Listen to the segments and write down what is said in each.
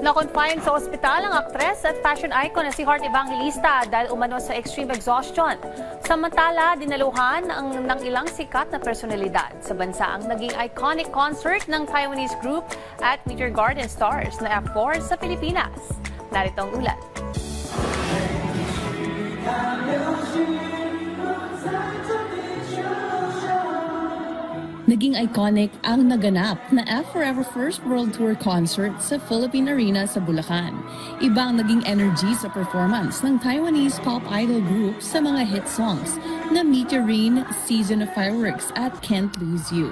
Na-confine sa ospital ang aktres at fashion icon na si Heart Evangelista dahil umano sa extreme exhaustion. Samantala, dinaluhan ng ilang sikat na personalidad sa bansa ang naging iconic concert ng Taiwanese group at Meteor Garden Stars na F4 sa Pilipinas. Narito ang ulat. Naging iconic ang naganap na F Forever First World Tour concert sa Philippine Arena sa Bulacan. Iba ang naging energy sa performance ng Taiwanese pop idol group sa mga hit songs na Meteor Rain, Season of Fireworks at Can't Lose You.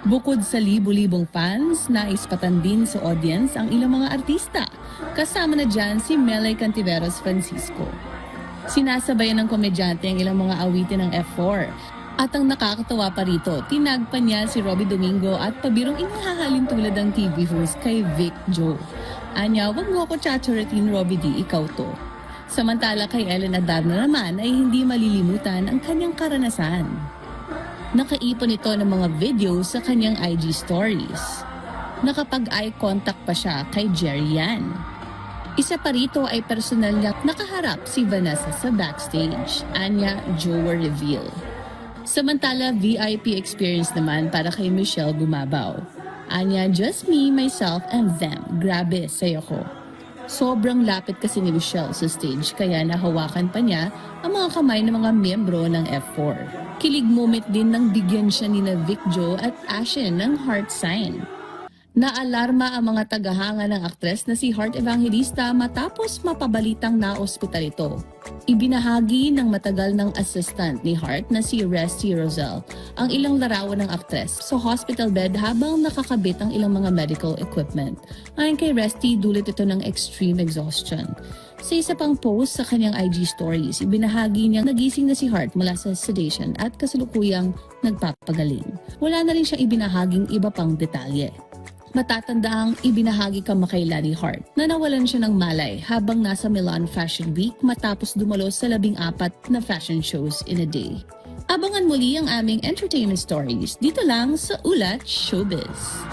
Bukod sa libu-libong fans, naispatan din sa audience ang ilang mga artista. Kasama na dyan si Melay Cantiveros Francisco. Sinasabayan ng komedyante ang ilang mga awitin ng F4. At ang nakakatawa pa rito, tinagpa niya si Robbie Domingo at pabirong inihahalin tulad ng TV host kay Vic Joe. Anya, wag mo ako tsatsuratin, Robbie D, ikaw to. Samantala kay Ellen Adarna naman ay hindi malilimutan ang kanyang karanasan. Nakaipon ito ng mga video sa kanyang IG stories. Nakapag-eye contact pa siya kay Jerry Yan. Isa pa rito ay personal na nakaharap si Vanessa sa backstage. Anya, Joe reveal. Samantala, VIP experience naman para kay Michelle Bumabaw. Anya, just me, myself, and them. Grabe, sayo ko. Sobrang lapit kasi ni Michelle sa stage kaya nahawakan pa niya ang mga kamay ng mga miyembro ng F4. Kilig moment din nang bigyan siya ni Vic Joe at Ashen ng heart sign. Naalarma ang mga tagahanga ng aktres na si Heart Evangelista matapos mapabalitang na-ospital ito. Ibinahagi ng matagal ng assistant ni Heart na si Resty Roselle ang ilang larawan ng aktres sa hospital bed habang nakakabit ang ilang mga medical equipment. Ayon kay Resty, dulot ito ng extreme exhaustion. Sa isa pang post sa kanyang IG stories, ibinahagi niyang nagising na si Heart mula sa sedation at kasalukuyang nagpapagaling. Wala na rin siyang ibinahaging iba pang detalye. Matatandaang ibinahagi kamakailan ni Heart na nawalan siya ng malay habang nasa Milan Fashion Week matapos dumalo sa 14 na fashion shows in a day. Abangan muli ang aming entertainment stories dito lang sa Ulat Showbiz.